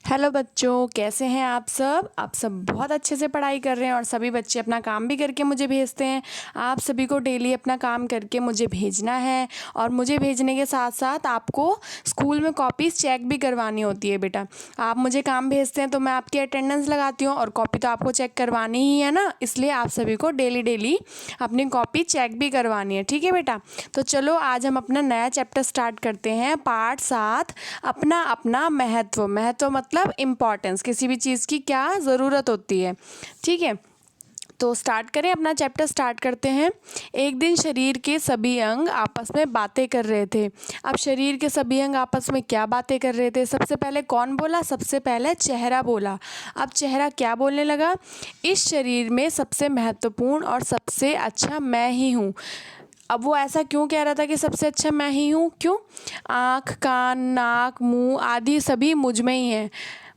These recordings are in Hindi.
हेलो बच्चों, कैसे हैं आप सब? आप सब बहुत अच्छे से पढ़ाई कर रहे हैं और सभी बच्चे अपना काम भी करके मुझे भेजते हैं। आप सभी को डेली अपना काम करके मुझे भेजना है और मुझे भेजने के साथ साथ आपको स्कूल में कॉपीज़ चेक भी करवानी होती है बेटा। आप मुझे काम भेजते हैं तो मैं आपकी अटेंडेंस लगाती हूँ और कॉपी तो आपको चेक करवानी ही है ना, इसलिए आप सभी को डेली डेली अपनी कॉपी चेक भी करवानी है। ठीक है बेटा? तो चलो आज हम अपना नया चैप्टर स्टार्ट करते हैं, पार्ट 7। अपना अपना महत्व। महत्व मतलब इम्पॉर्टेंस, किसी भी चीज़ की क्या ज़रूरत होती है। ठीक है, तो स्टार्ट करें, अपना चैप्टर स्टार्ट करते हैं। एक दिन शरीर के सभी अंग आपस में बातें कर रहे थे। अब शरीर के सभी अंग आपस में क्या बातें कर रहे थे? सबसे पहले कौन बोला? सबसे पहले चेहरा बोला। अब चेहरा क्या बोलने लगा? इस शरीर में सबसे महत्वपूर्ण और सबसे अच्छा मैं ही हूँ। अब वो ऐसा क्यों कह रहा था कि सबसे अच्छा मैं ही हूँ? क्यों? आँख, कान, नाक, मुंह आदि सभी मुझ में ही हैं।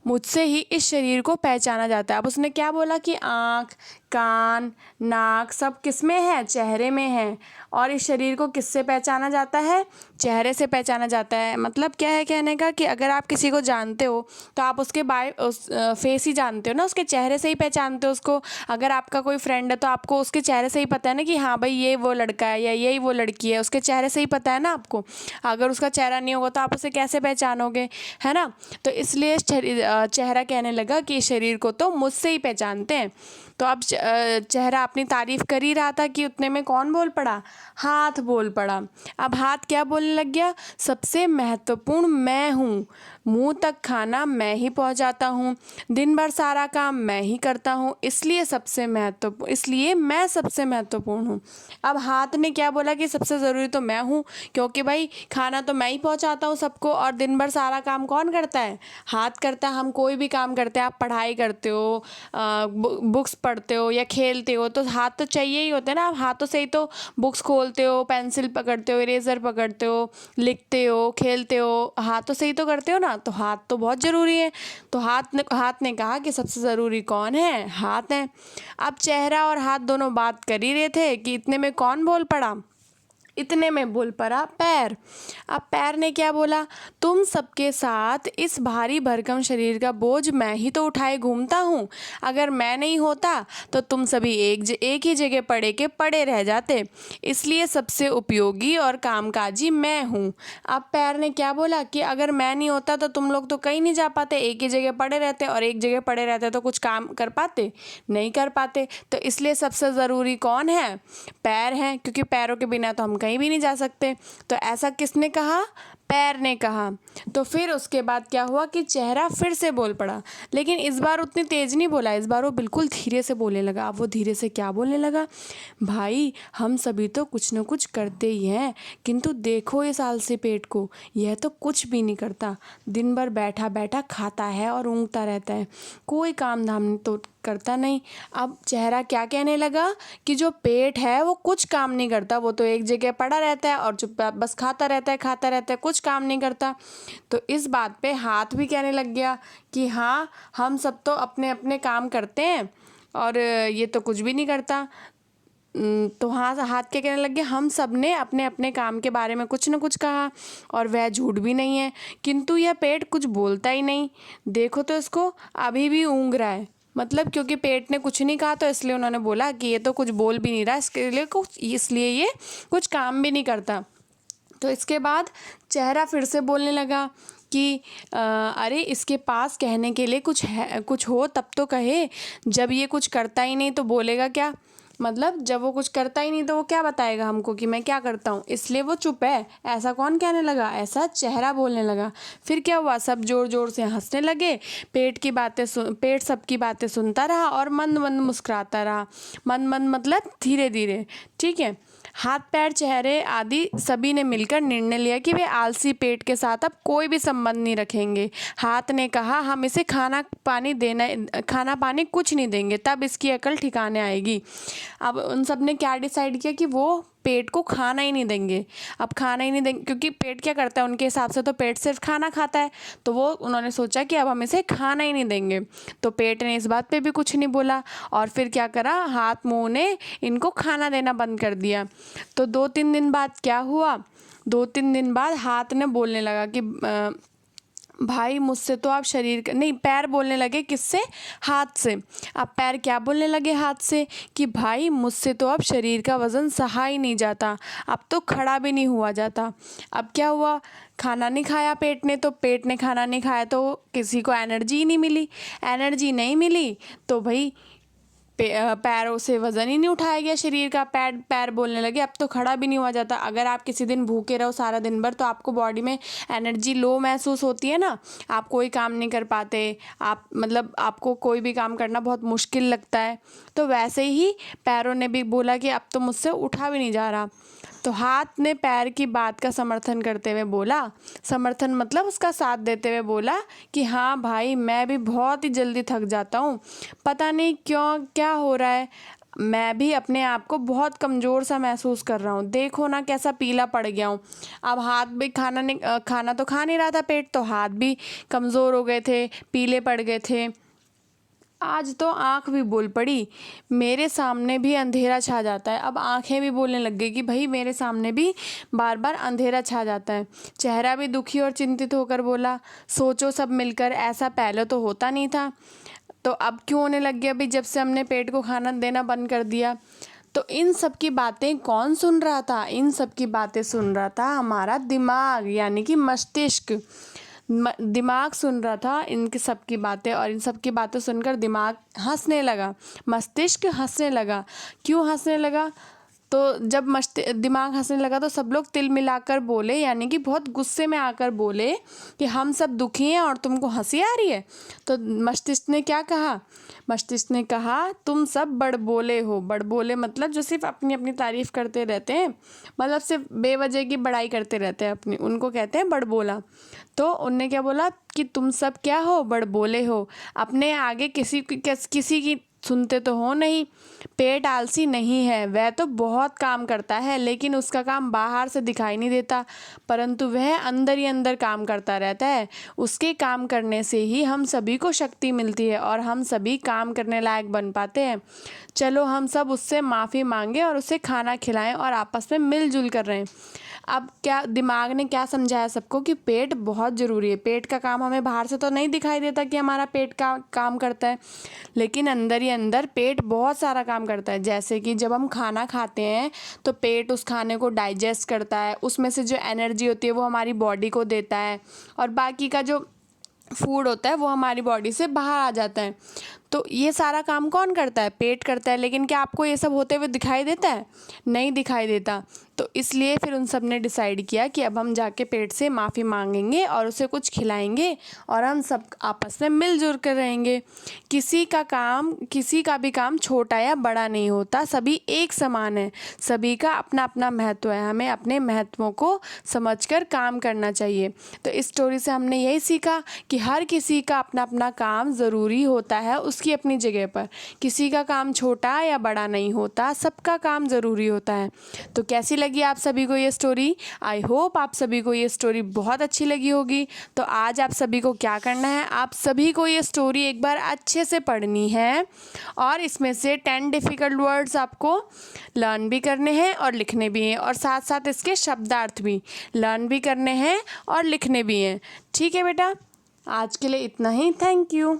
मुझसे ही इस शरीर को पहचाना जाता है। अब उसने क्या बोला कि आँख, कान, नाक सब किस में है? चेहरे में है। और इस शरीर को किससे पहचाना जाता है? चेहरे से पहचाना जाता है। मतलब क्या है कहने का कि अगर आप किसी को जानते हो तो आप उसके फेस ही जानते हो ना, उसके चेहरे से ही पहचानते हो उसको। अगर आपका कोई फ्रेंड है तो आपको उसके चेहरे से ही पता है ना कि हाँ भाई ये वो लड़का है या यही वो लड़की है, उसके चेहरे से ही पता है ना आपको। अगर उसका चेहरा नहीं होगा तो आप उसे कैसे पहचानोगे, है ना? तो इसलिए चेहरा कहने लगा कि इस शरीर को तो मुझसे ही पहचानते हैं। तो अब चेहरा अपनी तारीफ कर ही रहा था कि उतने में कौन बोल पड़ा? हाथ बोल पड़ा। अब हाथ क्या बोलने लग गया? सबसे महत्वपूर्ण मैं हूँ। मुंह तक खाना मैं ही पहुँचाता हूँ। दिन भर सारा काम मैं ही करता हूँ, इसलिए मैं सबसे महत्वपूर्ण हूँ। अब हाथ ने क्या बोला कि सबसे ज़रूरी तो मैं हूँ, क्योंकि भाई खाना तो मैं ही पहुँचाता हूँ सबको और दिन भर सारा काम कौन करता है? हाथ करता है। हम कोई भी काम करते हैं, आप पढ़ाई करते हो, बुक्स पढ़ते हो या खेलते हो तो हाथ तो चाहिए ही होते हैं ना। आप हाथों से ही तो बुक्स खोलते हो, पेंसिल पकड़ते हो, इरेजर पकड़ते हो, लिखते हो, खेलते हो, हाथों से ही तो करते हो ना। तो हाथ तो बहुत ज़रूरी है। तो हाथ ने कहा कि सबसे ज़रूरी कौन है? हाथ है। अब चेहरा और हाथ दोनों बात कर ही रहे थे कि इतने में कौन बोल पड़ा? इतने में बोल पड़ा पैर। अब पैर ने क्या बोला? तुम सबके साथ इस भारी भरकम शरीर का बोझ मैं ही तो उठाए घूमता हूँ। अगर मैं नहीं होता तो तुम सभी एक ही जगह पड़े के पड़े रह जाते, इसलिए सबसे उपयोगी और कामकाजी मैं हूँ। अब पैर ने क्या बोला कि अगर मैं नहीं होता तो तुम लोग तो कहीं नहीं जा पाते, एक ही जगह पड़े रहते, और एक जगह पड़े रहते तो कुछ काम कर पाते? नहीं कर पाते। तो इसलिए सबसे ज़रूरी कौन है? पैर हैं, क्योंकि पैरों के बिना तो हम कहीं भी नहीं जा सकते। तो ऐसा किसने कहा? पैर ने कहा। तो फिर उसके बाद क्या हुआ कि चेहरा फिर से बोल पड़ा, लेकिन इस बार उतनी तेज नहीं बोला, इस बार वो बिल्कुल धीरे से बोलने लगा। अब वो धीरे से क्या बोलने लगा? भाई हम सभी तो कुछ न कुछ करते ही हैं, किंतु देखो इस आलसी पेट को, यह तो कुछ भी नहीं करता। दिन भर बैठा बैठा खाता है और ऊँगता रहता है, कोई काम धाम तो करता नहीं। अब चेहरा क्या कहने लगा कि जो पेट है वो कुछ काम नहीं करता, वो तो एक जगह पड़ा रहता है और चुपचाप बस खाता रहता है, कुछ काम नहीं करता। तो इस बात पे हाथ भी कहने लग गया कि हाँ, हम सब तो अपने अपने काम करते हैं और ये तो कुछ भी नहीं करता। तो हाँ, हाथ क्या कहने लग गया? हम सब ने अपने अपने काम के बारे में कुछ न कुछ कहा और वह झूठ भी नहीं है, किंतु यह पेट कुछ बोलता ही नहीं। देखो तो इसको, अभी भी ऊँग रहा है। मतलब क्योंकि पेट ने कुछ नहीं कहा तो इसलिए उन्होंने बोला कि ये तो कुछ बोल भी नहीं रहा, इसलिए ये कुछ काम भी नहीं करता। तो इसके बाद चेहरा फिर से बोलने लगा कि अरे इसके पास कहने के लिए कुछ है, कुछ हो तब तो कहे। जब ये कुछ करता ही नहीं तो बोलेगा क्या? मतलब जब वो कुछ करता ही नहीं तो वो क्या बताएगा हमको कि मैं क्या करता हूँ? इसलिए वो चुप है। ऐसा कौन कहने लगा? ऐसा चेहरा बोलने लगा। फिर क्या हुआ? सब जोर जोर से हंसने लगे। पेट सबकी बातें सुनता रहा और मंद मंद मुस्कुराता रहा। मंद मंद मतलब धीरे धीरे। ठीक है। हाथ पैर चेहरे आदि सभी ने मिलकर निर्णय लिया कि वे आलसी पेट के साथ अब कोई भी संबंध नहीं रखेंगे। हाथ ने कहा हम इसे खाना पानी कुछ नहीं देंगे, तब इसकी अकल ठिकाने आएगी। अब उन सब ने क्या डिसाइड किया कि वो पेट को खाना ही नहीं देंगे। अब खाना ही नहीं देंगे क्योंकि पेट क्या करता है उनके हिसाब से, तो पेट सिर्फ खाना खाता है। तो वो उन्होंने सोचा कि अब हम इसे खाना ही नहीं देंगे। तो पेट ने इस बात पे भी कुछ नहीं बोला और फिर क्या करा, हाथ मुंह ने इनको खाना देना बंद कर दिया। तो 2-3 दिन बाद क्या हुआ, 2-3 दिन बाद हाथ ने बोलने लगा कि भाई मुझसे तो आप शरीर का नहीं, पैर बोलने लगे किससे? हाथ से। अब पैर क्या बोलने लगे हाथ से कि भाई मुझसे तो अब शरीर का वज़न सहा ही नहीं जाता, अब तो खड़ा भी नहीं हुआ जाता। अब क्या हुआ? खाना नहीं खाया पेट ने, तो पेट ने खाना नहीं खाया तो किसी को एनर्जी ही नहीं मिली। एनर्जी नहीं मिली तो भाई पैरों से वज़न ही नहीं उठाया गया शरीर का। पैर पैर बोलने लगे अब तो खड़ा भी नहीं हुआ जाता। अगर आप किसी दिन भूखे रहो सारा दिन भर तो आपको बॉडी में एनर्जी लो महसूस होती है ना, आप कोई काम नहीं कर पाते, आप मतलब आपको कोई भी काम करना बहुत मुश्किल लगता है। तो वैसे ही पैरों ने भी बोला कि अब तो मुझसे उठा भी नहीं जा रहा। तो हाथ ने पैर की बात का समर्थन करते हुए बोला, समर्थन मतलब उसका साथ देते हुए बोला कि हाँ भाई मैं भी बहुत ही जल्दी थक जाता हूँ, पता नहीं क्यों क्या हो रहा है, मैं भी अपने आप को बहुत कमज़ोर सा महसूस कर रहा हूँ, देखो ना कैसा पीला पड़ गया हूँ। अब हाथ भी खाना तो खा नहीं रहा था पेट, तो हाथ भी कमज़ोर हो गए थे, पीले पड़ गए थे। आज तो आँख भी बोल पड़ी, मेरे सामने भी अंधेरा छा जाता है। अब आँखें भी बोलने लग गई कि भाई मेरे सामने भी बार बार अंधेरा छा जाता है। चेहरा भी दुखी और चिंतित होकर बोला, सोचो सब मिलकर, ऐसा पहले तो होता नहीं था, तो अब क्यों होने लग गया भाई जब से हमने पेट को खाना देना बंद कर दिया। तो इन सब की बातें कौन सुन रहा था? इन सब की बातें सुन रहा था हमारा दिमाग, यानी कि मस्तिष्क। दिमाग सुन रहा था इनकी सब की बातें, और इन सब की बातें सुनकर दिमाग हंसने लगा, मस्तिष्क हंसने लगा। क्यों हंसने लगा? तो जब दिमाग हंसने लगा तो सब लोग तिल मिलाकर बोले, यानी कि बहुत गुस्से में आकर बोले कि हम सब दुखी हैं और तुमको हंसी आ रही है। तो मस्तिष्क ने क्या कहा? मस्तिष्क ने कहा तुम सब बड़बोले हो। बड़बोले मतलब जो सिर्फ अपनी अपनी तारीफ़ करते रहते हैं, मतलब सिर्फ बेवजह की बड़ाई करते रहते हैं अपनी, उनको कहते हैं बड़बोला। तो उनने क्या बोला कि तुम सब क्या हो? बड़बोले हो, अपने आगे किसी की सुनते तो हो नहीं। पेट आलसी नहीं है, वह तो बहुत काम करता है, लेकिन उसका काम बाहर से दिखाई नहीं देता, परंतु वह अंदर ही अंदर काम करता रहता है। उसके काम करने से ही हम सभी को शक्ति मिलती है और हम सभी काम करने लायक बन पाते हैं। चलो हम सब उससे माफ़ी मांगे और उसे खाना खिलाएं और आपस में मिलजुल कर रहें। अब क्या दिमाग ने क्या समझाया सबको कि पेट बहुत ज़रूरी है। पेट का काम हमें बाहर से तो नहीं दिखाई देता कि हमारा पेट का काम करता है, लेकिन अंदर ही अंदर पेट बहुत सारा काम करता है। जैसे कि जब हम खाना खाते हैं तो पेट उस खाने को डाइजेस्ट करता है, उसमें से जो एनर्जी होती है वो हमारी बॉडी को देता है, और बाकी का जो फूड होता है वो हमारी बॉडी से बाहर आ जाता है। तो ये सारा काम कौन करता है? पेट करता है। लेकिन क्या आपको ये सब होते हुए दिखाई देता है? नहीं दिखाई देता। तो इसलिए फिर उन सब ने डिसाइड किया कि अब हम जाके पेट से माफ़ी मांगेंगे और उसे कुछ खिलाएंगे और हम सब आपस में मिलजुल कर रहेंगे। किसी का भी काम छोटा या बड़ा नहीं होता, सभी एक समान है, सभी का अपना अपना महत्व है। हमें अपने महत्वों को समझकर काम करना चाहिए। तो इस स्टोरी से हमने यही सीखा कि हर किसी का अपना अपना काम ज़रूरी होता है, उसकी अपनी जगह पर। किसी का काम छोटा या बड़ा नहीं होता, सबका काम ज़रूरी होता है। तो कैसी लगी आप सभी को ये स्टोरी? आई होप आप सभी को ये स्टोरी बहुत अच्छी लगी होगी। तो आज आप सभी को क्या करना है, आप सभी को ये स्टोरी एक बार अच्छे से पढ़नी है और इसमें से 10 डिफ़िकल्ट वर्ड्स आपको लर्न भी करने हैं और लिखने भी हैं, और साथ साथ इसके शब्दार्थ भी लर्न भी करने हैं और लिखने भी हैं। ठीक है बेटा, आज के लिए इतना ही। Thank you.